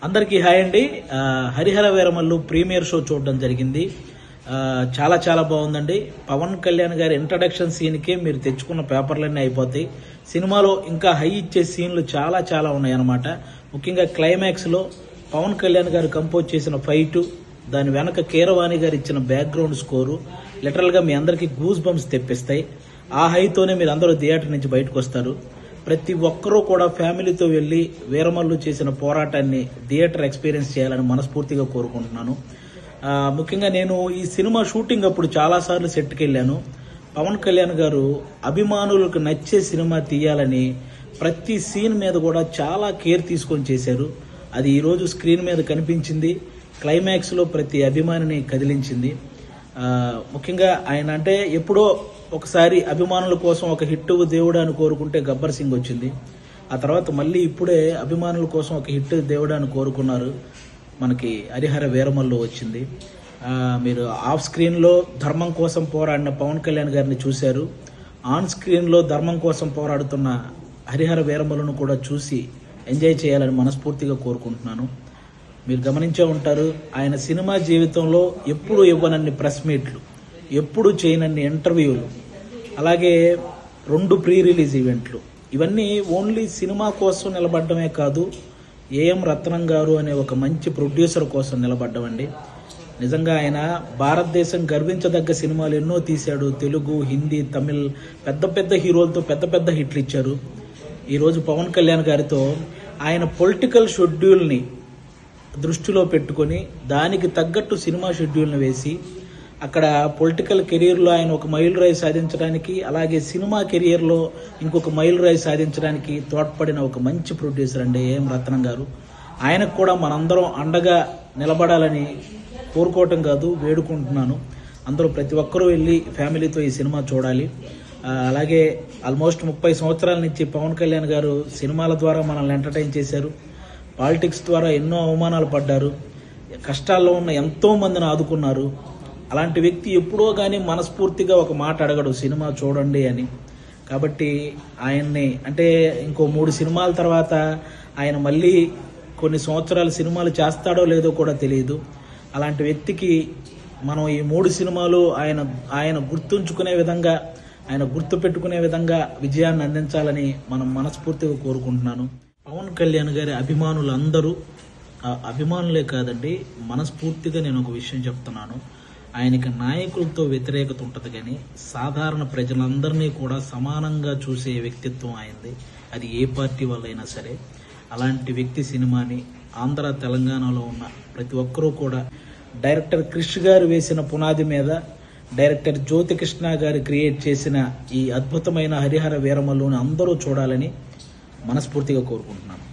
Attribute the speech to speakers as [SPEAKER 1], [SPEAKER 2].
[SPEAKER 1] అందరికీ హాయ్ అండి. Harihara Veeramallu premiere show చూడడం జరిగింది. చాలా చాలా బాగుందండి. పవన్ కళ్యాణ్ గారి ఇంట్రడక్షన్ సీన్కే మీరు తెచ్చుకున్న పేపర్లన్నీ అయిపోతాయి. సినిమాలో ఇంకా హై ఇచ్చే సీన్లు చాలా చాలా ఉన్నాయన్నమాట. ముఖ్యంగా క్లైమాక్స్లో పవన్ కళ్యాణ్ గారు కంపోజ్ చేసిన ఫైటు, దాని వెనక కీరవాణి గారు ఇచ్చిన బ్యాక్గ్రౌండ్ స్కోరు లిటరల్గా మీ అందరికీ గూస్ బంప్స్ తెప్పిస్తాయి. ఆ హైతోనే మీరు అందరూ థియేటర్ నుంచి బయటకు వస్తారు. ప్రతి ఒక్కరూ కూడా ఫ్యామిలీతో వెళ్లి వీరమల్లు చేసిన పోరాటాన్ని థియేటర్ ఎక్స్పీరియన్స్ చేయాలని మనస్ఫూర్తిగా కోరుకుంటున్నాను. ముఖ్యంగా నేను ఈ సినిమా షూటింగ్ అప్పుడు చాలాసార్లు సెట్కి వెళ్ళాను. పవన్ కళ్యాణ్ గారు అభిమానులకు నచ్చే సినిమా తీయాలని ప్రతి సీన్ మీద కూడా చాలా కేర్ తీసుకొని చేశారు. అది ఈరోజు స్క్రీన్ మీద కనిపించింది. క్లైమాక్స్లో ప్రతి అభిమానిని కదిలించింది. ముఖ్యంగా ఆయన అంటే ఎప్పుడో ఒకసారి అభిమానుల కోసం ఒక హిట్ దేవుడు అని కోరుకుంటే గబ్బర్ సింగ్ వచ్చింది. ఆ తర్వాత మళ్ళీ ఇప్పుడే అభిమానుల కోసం ఒక హిట్ దేవుడు అని కోరుకున్నారు. మనకి హరిహర వీరమల్లు వచ్చింది. మీరు ఆఫ్ స్క్రీన్లో ధర్మం కోసం పోరాడిన పవన్ కళ్యాణ్ గారిని చూశారు. ఆన్ స్క్రీన్లో ధర్మం కోసం పోరాడుతున్న హరిహర వీరమల్లును కూడా చూసి ఎంజాయ్ చేయాలని మనస్ఫూర్తిగా కోరుకుంటున్నాను. మీరు గమనించే ఉంటారు, ఆయన సినిమా జీవితంలో ఎప్పుడు ఇవ్వనన్ని ప్రెస్ మీట్లు, ఎప్పుడు చేయనన్ని ఇంటర్వ్యూలు, అలాగే 2 ప్రీ రిలీజ్ ఈవెంట్లు, ఇవన్నీ ఓన్లీ సినిమా కోసం నిలబడ్డమే కాదు, ఏఎం రత్నం గారు అనే ఒక మంచి ప్రొడ్యూసర్ కోసం నిలబడ్డమండి. నిజంగా ఆయన భారతదేశం గర్వించదగ్గ సినిమాలు ఎన్నో తీశాడు. తెలుగు, హిందీ, తమిళ్ పెద్ద పెద్ద హీరోలతో పెద్ద పెద్ద హిట్లు ఇచ్చారు. ఈరోజు పవన్ కళ్యాణ్ గారితో ఆయన పొలిటికల్ షెడ్యూల్ని దృష్టిలో పెట్టుకొని దానికి తగ్గట్టు సినిమా షెడ్యూల్ని వేసి అక్కడ పొలిటికల్ కెరీర్లో ఆయన ఒక మైలురాయి సాధించడానికి, అలాగే సినిమా కెరియర్లో ఇంకొక మైలురాయి సాధించడానికి తోడ్పడిన ఒక మంచి ప్రొడ్యూసర్ అండి ఏఎం రత్నం గారు. ఆయనకు కూడా మనందరం అండగా నిలబడాలని కోరుకోవటం కాదు, వేడుకుంటున్నాను. అందరూ ప్రతి ఒక్కరూ వెళ్ళి ఫ్యామిలీతో ఈ సినిమా చూడాలి. అలాగే ఆల్మోస్ట్ 30 సంవత్సరాల నుంచి పవన్ కళ్యాణ్ గారు సినిమాల ద్వారా మనల్ని ఎంటర్టైన్ చేశారు. పాలిటిక్స్ ద్వారా ఎన్నో అవమానాలు పడ్డారు. కష్టాల్లో ఉన్న ఎంతో మందిని ఆదుకున్నారు. అలాంటి వ్యక్తి ఎప్పుడో కానీ మనస్ఫూర్తిగా ఒక మాట అడగడు, సినిమా చూడండి అని. కాబట్టి ఆయన్ని అంటే ఇంకో 3 సినిమాల తర్వాత ఆయన మళ్ళీ కొన్ని సంవత్సరాలు సినిమాలు చేస్తాడో లేదో కూడా తెలియదు. అలాంటి వ్యక్తికి మనం ఈ 3 సినిమాలు ఆయన గుర్తుంచుకునే విధంగా, ఆయన గుర్తు పెట్టుకునే విధంగా విజయాన్ని అందించాలని మనం మనస్ఫూర్తిగా కోరుకుంటున్నాను. పవన్ కళ్యాణ్ గారి అభిమానులందరూ, అభిమానులే కాదండి, మనస్ఫూర్తిగా నేను ఒక విషయం చెప్తున్నాను. ఆయనకి నాయకులతో వ్యతిరేకత ఉంటుంది, కానీ సాధారణ ప్రజలందరినీ కూడా సమానంగా చూసే వ్యక్తిత్వం ఆయనది. అది ఏ పార్టీ వాళ్ళైనా సరే. అలాంటి వ్యక్తి సినిమాని ఆంధ్ర, తెలంగాణలో ఉన్న ప్రతి ఒక్కరూ కూడా డైరెక్టర్ క్రిష్ గారు వేసిన పునాది మీద డైరెక్టర్ జ్యోతికృష్ణ గారు క్రియేట్ చేసిన ఈ అద్భుతమైన హరిహర వీరమల్లుని అందరూ చూడాలని మనస్ఫూర్తిగా కోరుకుంటున్నాను.